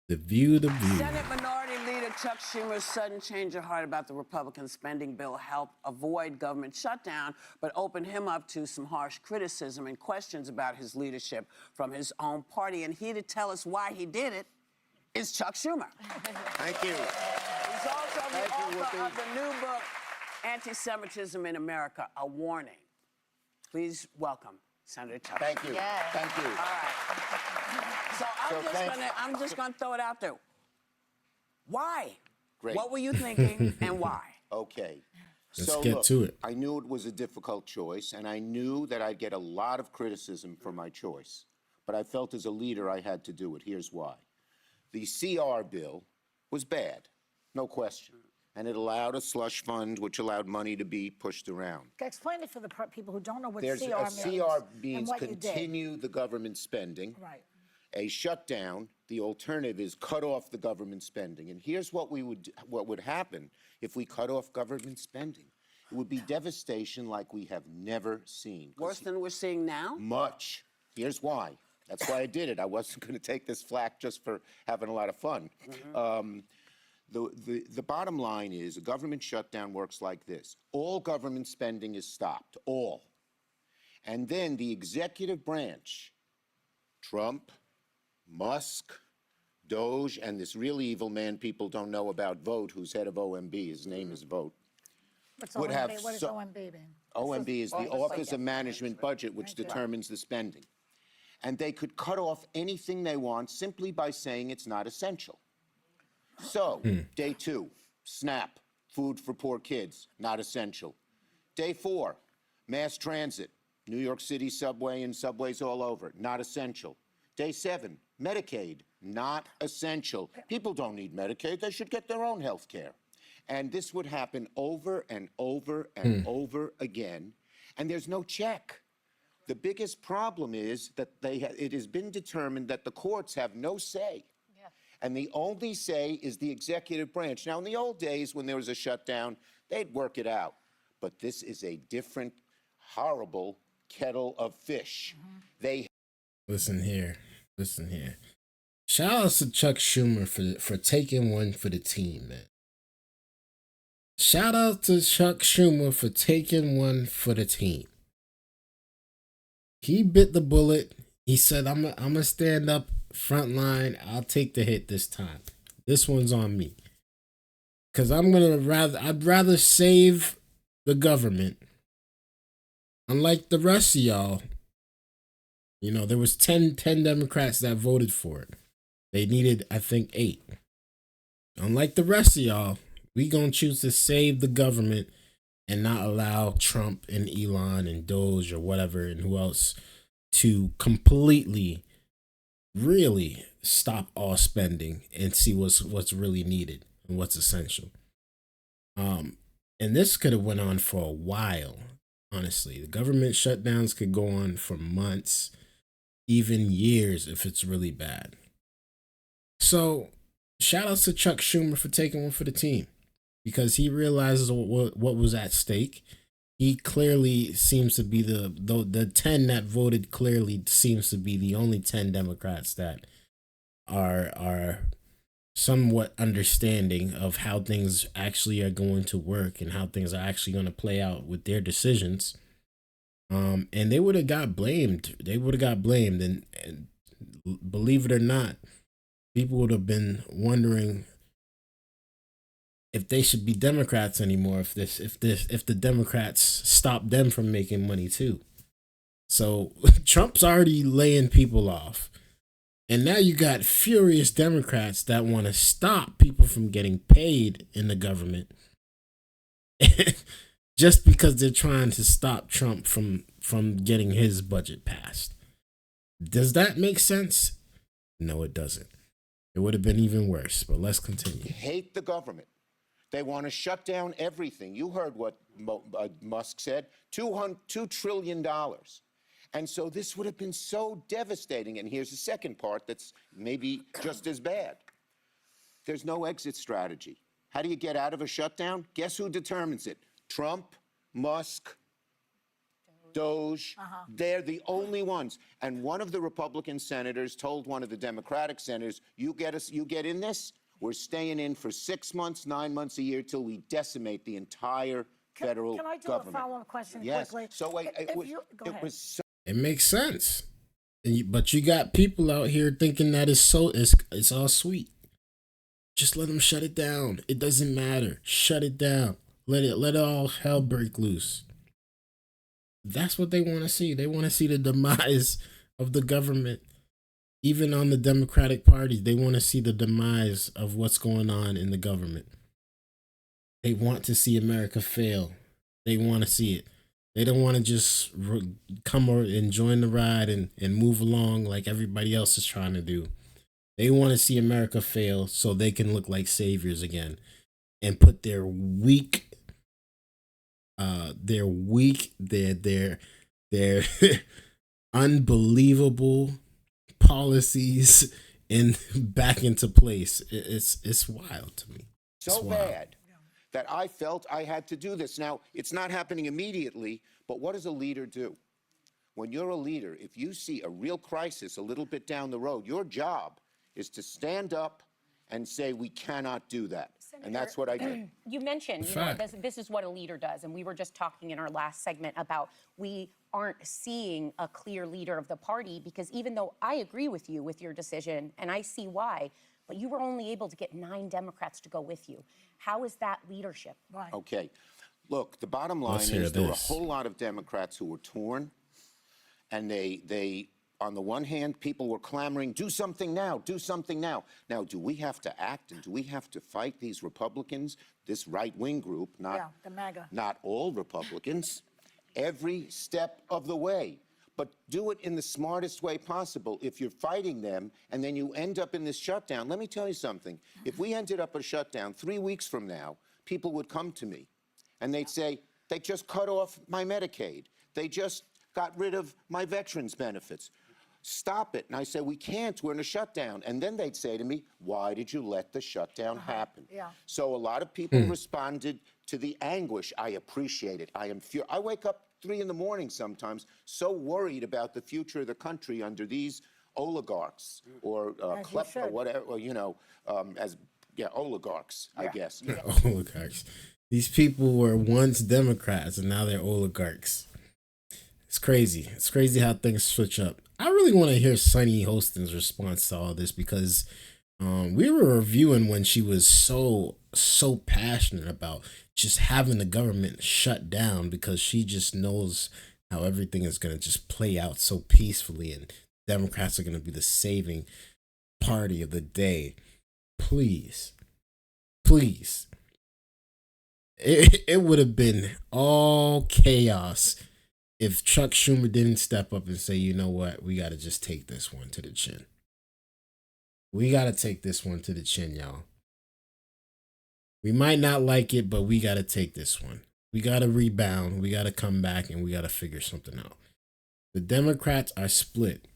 The View, The View. Senate Minority Leader Chuck Schumer's sudden change of heart about the Republican spending bill helped avoid government shutdown, but opened him up to some harsh criticism and questions about his leadership from his own party. And here to tell us why he did it is Chuck Schumer. Thank you. He's also the author of the new book, Anti-Semitism in America, A Warning. Please welcome Senator Chuck. Thank you. Yeah. Thank you. All right. So I'm just gonna throw it out there. Why? Great. What were you thinking and why? Okay. Let's get to it. I knew it was a difficult choice, and I knew that I'd get a lot of criticism for my choice. But I felt as a leader I had to do it. Here's why. The CR bill was bad, no question. And it allowed a slush fund, which allowed money to be pushed around. Explain it for the people who don't know what There's CR a means. CR and means what you did. continue the government spending. Right. A shutdown, the alternative is cut off the government spending. And here's what would happen if we cut off government spending. It would be devastation like we have never seen. Worse than we're seeing now? Much. Here's why. That's why I did it. I wasn't going to take this flack just for having a lot of fun. The bottom line is a government shutdown works like this. All government spending is stopped, all. And then the executive branch, Trump, Musk, Doge, and this really evil man people don't know about, Vote, who's head of OMB, his name is Vote. What's would OMB? have What does so- OMB mean? OMB is the Office of Management Budget, which determines the spending. And they could cut off anything they want simply by saying it's not essential. So, day 2, SNAP, food for poor kids, not essential. Day 4, mass transit, New York City subway and subways all over, not essential. Day 7, Medicaid, not essential. People don't need Medicaid, they should get their own health care. And this would happen over and over and over again, and there's no check. The biggest problem is that it has been determined that the courts have no say. And the only say is the executive branch. Now, in the old days, when there was a shutdown, they'd work it out. But this is a different, horrible kettle of fish. Listen here. Shout out to Chuck Schumer for taking one for the team, man. Shout out to Chuck Schumer for taking one for the team. He bit the bullet. He said, I'm gonna stand up front line. I'll take the hit this time. This one's on me. Cause I'd rather save the government. Unlike the rest of y'all, you know, there was 10 Democrats that voted for it. They needed, I think, 8. Unlike the rest of y'all, we gonna choose to save the government and not allow Trump and Elon and Doge or whatever and who else to completely, really stop all spending and see what's really needed and what's essential. And this could have went on for a while, honestly. The government shutdowns could go on for months, even years if it's really bad. So, shout out to Chuck Schumer for taking one for the team because he realizes what was at stake. He clearly seems to be the 10 that voted clearly seems to be the only 10 Democrats that are somewhat understanding of how things actually are going to work and how things are actually going to play out with their decisions. And they would have got blamed. And believe it or not, people would have been wondering if they should be Democrats anymore, if the Democrats stop them from making money too. So Trump's already laying people off. And now you got furious Democrats that want to stop people from getting paid in the government just because they're trying to stop Trump from getting his budget passed. Does that make sense? No, it doesn't. It would have been even worse, but let's continue. Hate the government. They want to shut down everything. You heard what Musk said, $2 trillion. And so this would have been so devastating. And here's the second part that's maybe just as bad. There's no exit strategy. How do you get out of a shutdown? Guess who determines it? Trump, Musk, Doge. They're the only ones. And one of the Republican senators told one of the Democratic senators, you get in this, we're staying in for 6 months, 9 months, a year till we decimate the entire federal Can I do government. a follow-up question Yes. quickly? So Go it ahead. was so It makes sense. But you got people out here thinking that it's all sweet. Just let them shut it down. It doesn't matter. Shut it down. Let all hell break loose. That's what they want to see. They want to see the demise of the government. Even on the Democratic Party, they want to see the demise of what's going on in the government. They want to see America fail. They want to see it. They don't want to just come and join the ride and move along like everybody else is trying to do. They want to see America fail so they can look like saviors again and put their unbelievable policies back into place. It's wild to me. so bad that I felt I had to do this. Now, it's not happening immediately, but what does a leader do? When you're a leader, if you see a real crisis a little bit down the road, your job is to stand up and say, we cannot do that. And that's what I did. You mentioned, this is what a leader does. And we were just talking in our last segment about we aren't seeing a clear leader of the party, because even though I agree with you with your decision, and I see why, but you were only able to get 9 Democrats to go with you. How is that leadership? Right. Okay. Look, the bottom line Let's hear is there were a this. whole lot of Democrats who were torn. And they, on the one hand, people were clamoring, do something now, do something now. Now, do we have to act and do we have to fight these Republicans, this right-wing group, the MAGA. not all Republicans, every step of the way? But do it in the smartest way possible. If you're fighting them and then you end up in this shutdown, let me tell you something. If we ended up a shutdown 3 weeks from now, people would come to me and they'd say, they just cut off my Medicaid. They just got rid of my veterans benefits. Stop it. And I say, we can't, we're in a shutdown. And then they'd say to me, why did you let the shutdown happen? Yeah. So a lot of people responded to the anguish. I appreciate it. I wake up 3 in the morning sometimes, so worried about the future of the country under these oligarchs or klepto, whatever, or, oligarchs, I guess. Oligarchs. These people were once Democrats and now they're oligarchs. It's crazy. It's crazy how things switch up. I really want to hear Sunny Hostin's response to all this, because we were reviewing when she was so passionate about just having the government shut down, because she just knows how everything is going to just play out so peacefully and Democrats are going to be the saving party of the day. Please. It would have been all chaos if Chuck Schumer didn't step up and say, you know what, we got to just take this one to the chin. We got to take this one to the chin, y'all. We might not like it, but we got to take this one. We got to rebound. We got to come back and we got to figure something out. The Democrats are split.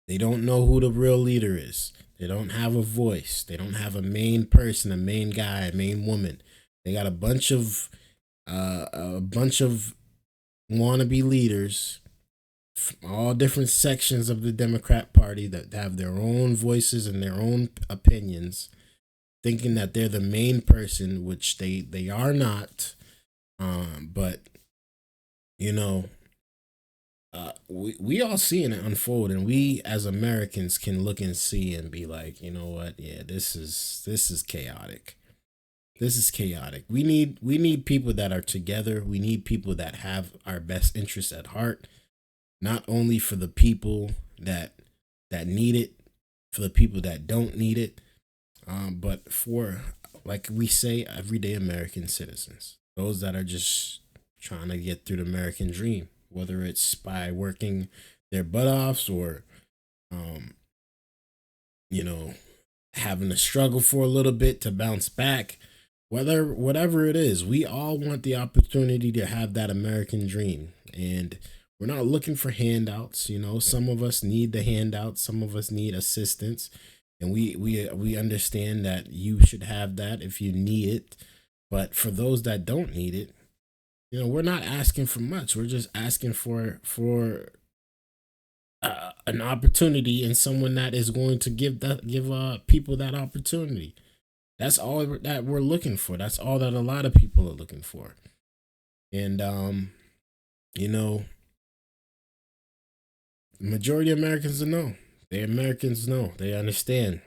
They don't know who the real leader is. They don't have a voice. They don't have a main person, a main guy, a main woman. They got a bunch of wannabe leaders from all different sections of the Democrat Party that have their own voices and their own opinions, thinking that they're the main person, which they are not. But we all seeing it unfold, and we as Americans can look and see and be like, you know what? Yeah, this is chaotic. This is chaotic. We need people that are together. We need people that have our best interests at heart, not only for the people that need it, for the people that don't need it, but for, like we say, everyday American citizens, those that are just trying to get through the American dream, whether it's by working their butt offs or, having to struggle for a little bit to bounce back. Whatever it is, we all want the opportunity to have that American dream, and we're not looking for handouts. Some of us need the handouts, some of us need assistance, and we understand that you should have that if you need it. But for those that don't need it, we're not asking for much. We're just asking for an opportunity and someone that is going to give people that opportunity. That's all that we're looking for. That's all that a lot of people are looking for. And majority of Americans know. Americans know. They understand.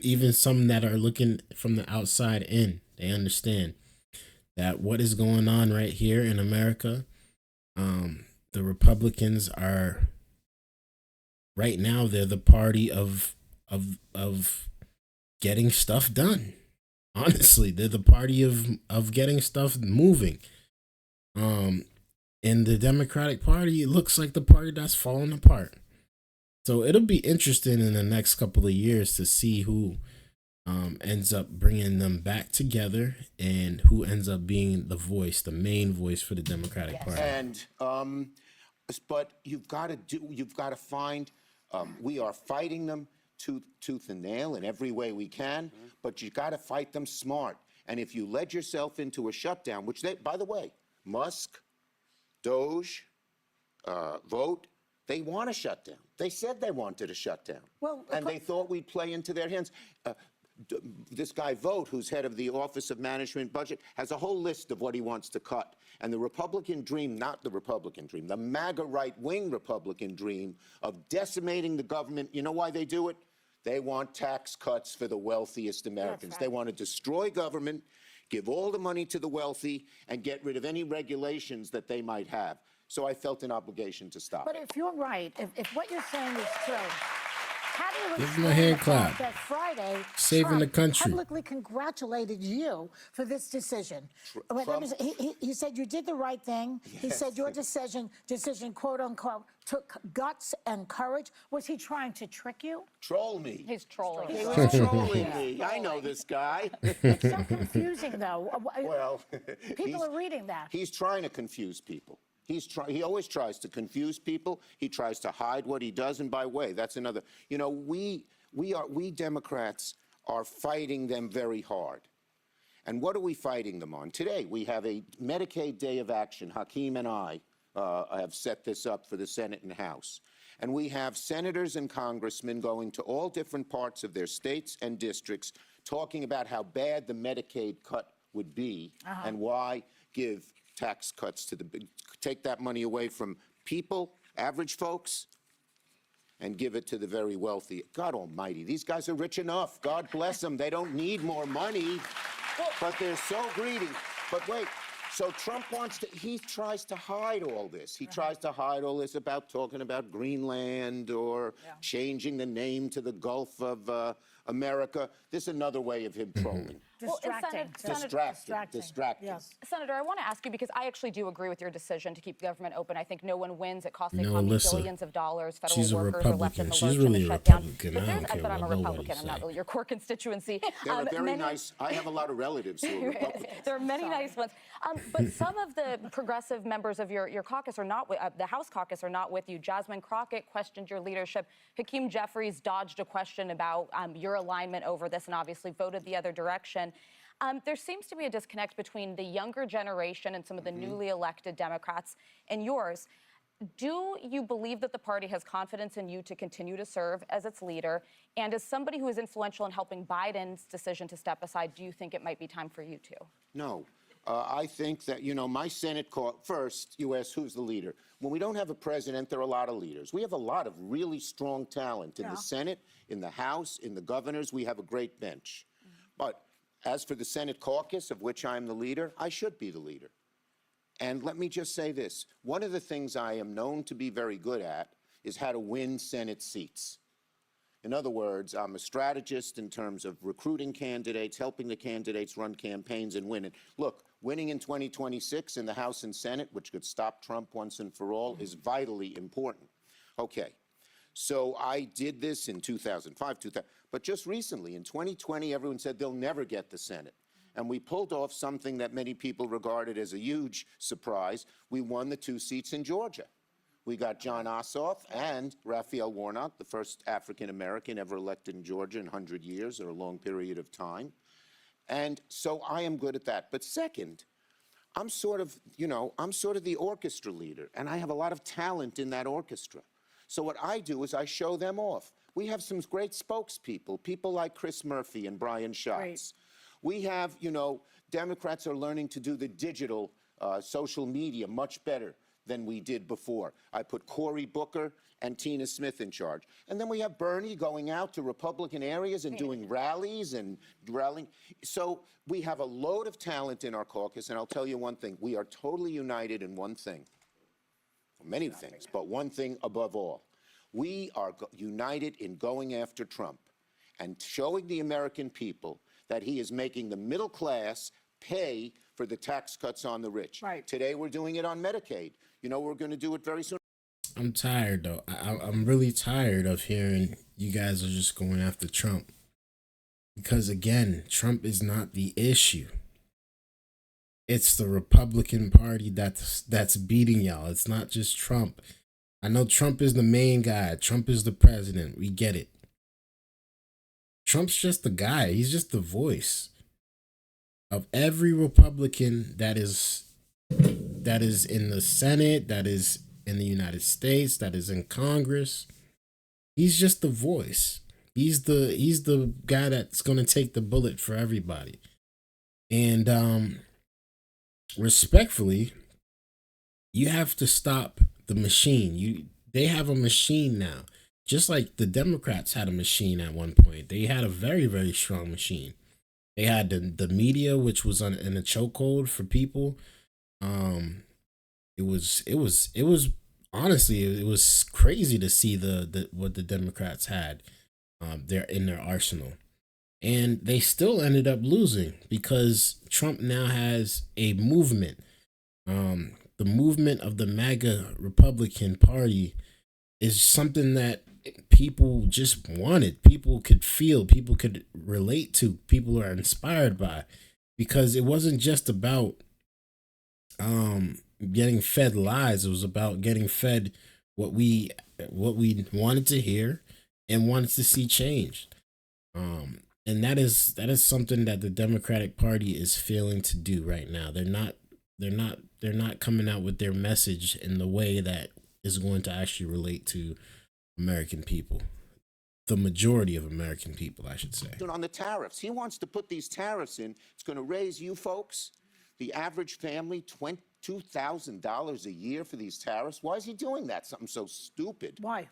Even some that are looking from the outside in, they understand that what is going on right here in America. The Republicans are right now. They're the party of getting stuff done. Honestly, they're the party of getting stuff moving. And the Democratic Party, it looks like the party that's falling apart. So it'll be interesting in the next couple of years to see who ends up bringing them back together and who ends up being the main voice for the Democratic Party. And but you've got to find. We are fighting them tooth and nail in every way we can, but you got to fight them smart. And if you led yourself into a shutdown, which they, by the way, Musk, Doge, Vote, they want a shutdown. They said they wanted a shutdown. Well, and they thought we'd play into their hands. This guy Vote, who's head of the Office of Management Budget, has a whole list of what he wants to cut. And the Republican dream, not the Republican dream, the MAGA right-wing Republican dream of decimating the government, you know why they do it? They want tax cuts for the wealthiest Americans. Right. They want to destroy government, give all the money to the wealthy, and get rid of any regulations that they might have. So I felt an obligation to stop. But if you're right, if what you're saying is true, how do you Give him a explain hand the clap. fact that Friday Saving Trump the country. publicly congratulated you for this decision? He said you did the right thing. Yes. He said your decision, quote unquote, took guts and courage. Was he trying to trick you? Troll me. He's trolling. He was trolling me. I know this guy. It's so confusing, though. Well, People are reading that. He's trying to confuse people. He always tries to confuse people. He tries to hide what he does. And by the way, that's another. You know, we Democrats are fighting them very hard. And what are we fighting them on? Today, we have a Medicaid Day of Action. Hakeem and I have set this up for the Senate and House. And we have senators and congressmen going to all different parts of their states and districts talking about how bad the Medicaid cut would be and why give tax cuts to take that money away from people, average folks, and give it to the very wealthy. God almighty, these guys are rich enough. God bless them. They don't need more money, but they're so greedy. But wait, so Trump he tries to hide all this. He tries to hide all this about talking about Greenland or changing the name to the Gulf of America. This is another way of him trolling. Distracting. Yes. Senator, I want to ask you, because I actually do agree with your decision to keep government open. I think no one wins. It costs the economy billions of dollars. Federal she's a workers are left in Republican. the She's lurch really in the a shutdown. Republican. I don't care But I'm a what nobody Republican. I'm not say. really your core constituency. They're very nice. I have a lot of relatives who are Republicans. There are many nice ones. But some of the progressive members of your caucus are not, the House caucus are not with you. Jasmine Crockett questioned your leadership. Hakeem Jeffries dodged a question about your alignment over this and obviously voted the other direction. There seems to be a disconnect between the younger generation and some of the newly elected Democrats and yours. Do you believe that the party has confidence in you to continue to serve as its leader? And as somebody who is influential in helping Biden's decision to step aside, do you think it might be time for you to? No. I think that, my Senate first, you asked who's the leader. When we don't have a president, there are a lot of leaders. We have a lot of really strong talent in the Senate, in the House, in the governors. We have a great bench. But as for the Senate caucus, of which I'm the leader, I should be the leader. And let me just say this. One of the things I am known to be very good at is how to win Senate seats. In other words, I'm a strategist in terms of recruiting candidates, helping the candidates run campaigns and win it. Look, winning in 2026 in the House and Senate, which could stop Trump once and for all, is vitally important. Okay, so I did this in 2005, but just recently, in 2020, everyone said they'll never get the Senate. And we pulled off something that many people regarded as a huge surprise. We won the 2 seats in Georgia. We got John Ossoff and Raphael Warnock, the first African-American ever elected in Georgia in 100 years, or a long period of time. And so I am good at that. But second, I'm sort of, I'm sort of the orchestra leader, and I have a lot of talent in that orchestra. So what I do is I show them off. We have some great spokespeople, people like Chris Murphy and Brian Schatz. Right. We have, Democrats are learning to do the digital social media much better than we did before. I put Cory Booker and Tina Smith in charge. And then we have Bernie going out to Republican areas and doing rallies and rallying. So we have a load of talent in our caucus, and I'll tell you one thing. We are totally united in one thing. Many things, but one thing above all. We are united in going after Trump and showing the American people that he is making the middle class pay for the tax cuts on the rich. Right. Today we're doing it on Medicaid. We're going to do it very soon. I'm tired though. I'm really tired of hearing you guys are just going after Trump. Because again, Trump is not the issue. It's the Republican Party that's beating y'all. It's not just Trump. I know Trump is the main guy. Trump is the president. We get it. Trump's just the guy. He's just the voice of every Republican that is in the Senate, that is in the United States, that is in Congress. He's just the voice. He's the guy that's going to take the bullet for everybody. And respectfully, you have to stop the machine. They have a machine now. Just like the Democrats had a machine at one point. They had a very, very strong machine. They had the media, which was in a chokehold for people. It was honestly, it was crazy to see what the Democrats had in their arsenal. And they still ended up losing because Trump now has a movement. The movement of the MAGA Republican Party is something that people just wanted. People could feel, people could relate to, people are inspired by, because it wasn't just about getting fed lies. It was about getting fed what we wanted to hear and wanted to see changed. And that is something that the Democratic Party is failing to do right now. They're not coming out with their message in the way that is going to actually relate to American people. The majority of American people, I should say. On the tariffs, he wants to put these tariffs in. It's going to raise you folks, the average family, $22,000 a year for these tariffs. Why is he doing that? Something so stupid. Why?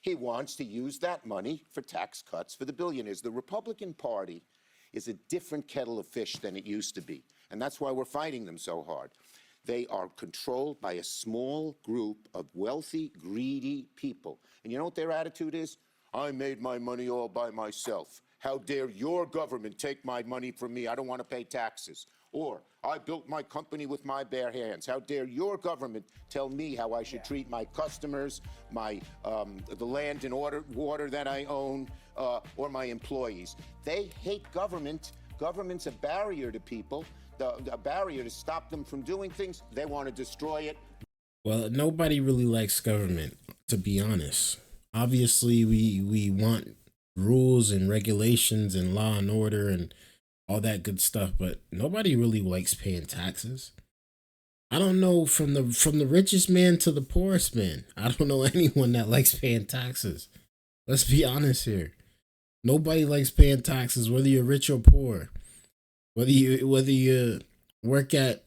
He wants to use that money for tax cuts for the billionaires. The Republican Party is a different kettle of fish than it used to be. And that's why we're fighting them so hard. They are controlled by a small group of wealthy, greedy people. And you know what their attitude is? I made my money all by myself. How dare your government take my money from me? I don't want to pay taxes. Or, I built my company with my bare hands. How dare your government tell me how I should treat my customers, the land and water that I own, or my employees. They hate government. Government's a barrier to people, a barrier to stop them from doing things. They want to destroy it. Well, nobody really likes government, to be honest. Obviously, we want rules and regulations and law and order and all that good stuff, but nobody really likes paying taxes. I don't know, from the richest man to the poorest man, I don't know anyone that likes paying taxes. Let's be honest here. Nobody likes paying taxes, whether you're rich or poor. Whether you work at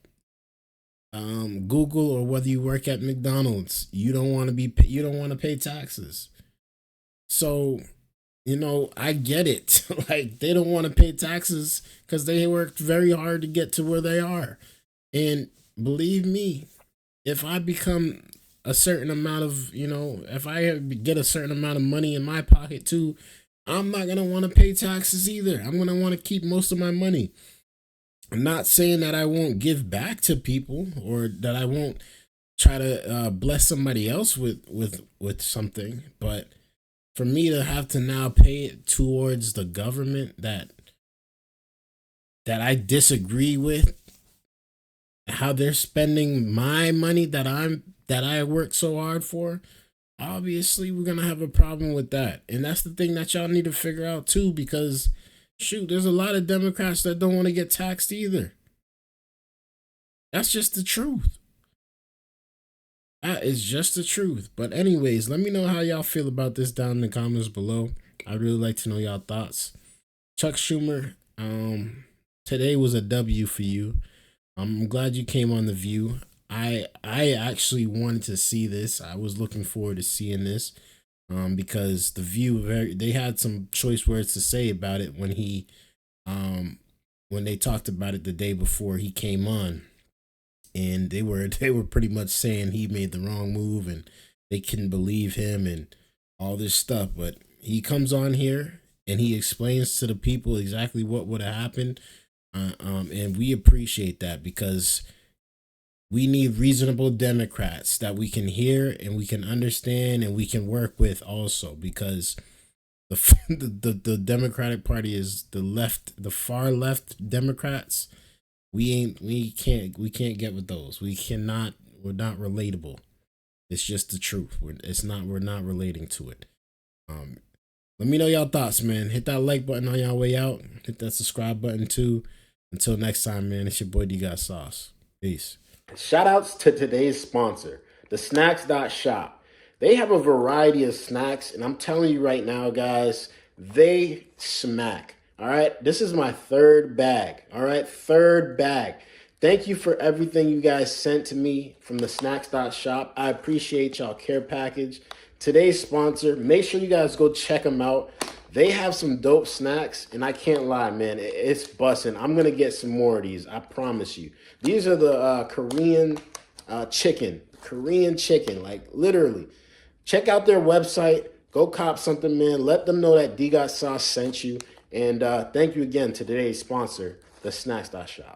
Google or whether you work at McDonald's, you don't want to pay taxes. So, I get it. Like, they don't want to pay taxes because they worked very hard to get to where they are. And believe me, if I become a certain amount of, if I get a certain amount of money in my pocket too, I'm not going to want to pay taxes either. I'm going to want to keep most of my money. I'm not saying that I won't give back to people or that I won't try to bless somebody else with something, but for me to have to now pay it towards the government that I disagree with, how they're spending my money that I worked so hard for, obviously we're gonna have a problem with that. And that's the thing that y'all need to figure out too, because shoot, there's a lot of Democrats that don't want to get taxed either. That's just the truth. That is just the truth. But anyways, let me know how y'all feel about this down in the comments below. I'd really like to know y'all thoughts. Chuck Schumer, today was a W for you. I'm glad you came on The View. I actually wanted to see this. I was looking forward to seeing this. Because The View, they had some choice words to say about it when they talked about it the day before he came on, and they were pretty much saying he made the wrong move and they couldn't believe him and all this stuff. But he comes on here and he explains to the people exactly what would have happened, and we appreciate that because we need reasonable Democrats that we can hear and we can understand and we can work with also, because the Democratic Party is the far left Democrats. We can't get with those. We're not relatable. It's just the truth. We're not relating to it. Let me know y'all thoughts, man. Hit that like button on y'all way out. Hit that subscribe button too. Until next time, man, it's your boy Dgotsauce. Peace. Shout outs to today's sponsor, the Snacks.shop. They have a variety of snacks, and I'm telling you right now, guys, they smack. All right, this is my third bag. All right, third bag. Thank you for everything you guys sent to me from the Snacks.shop. I appreciate y'all care package. Today's sponsor, make sure you guys go check them out. They have some dope snacks, and I can't lie, man. It's busting. I'm going to get some more of these. I promise you. These are the Korean chicken. Korean chicken, like literally. Check out their website. Go cop something, man. Let them know that Dgotsauce sent you. And thank you again to today's sponsor, the Snacks.shop.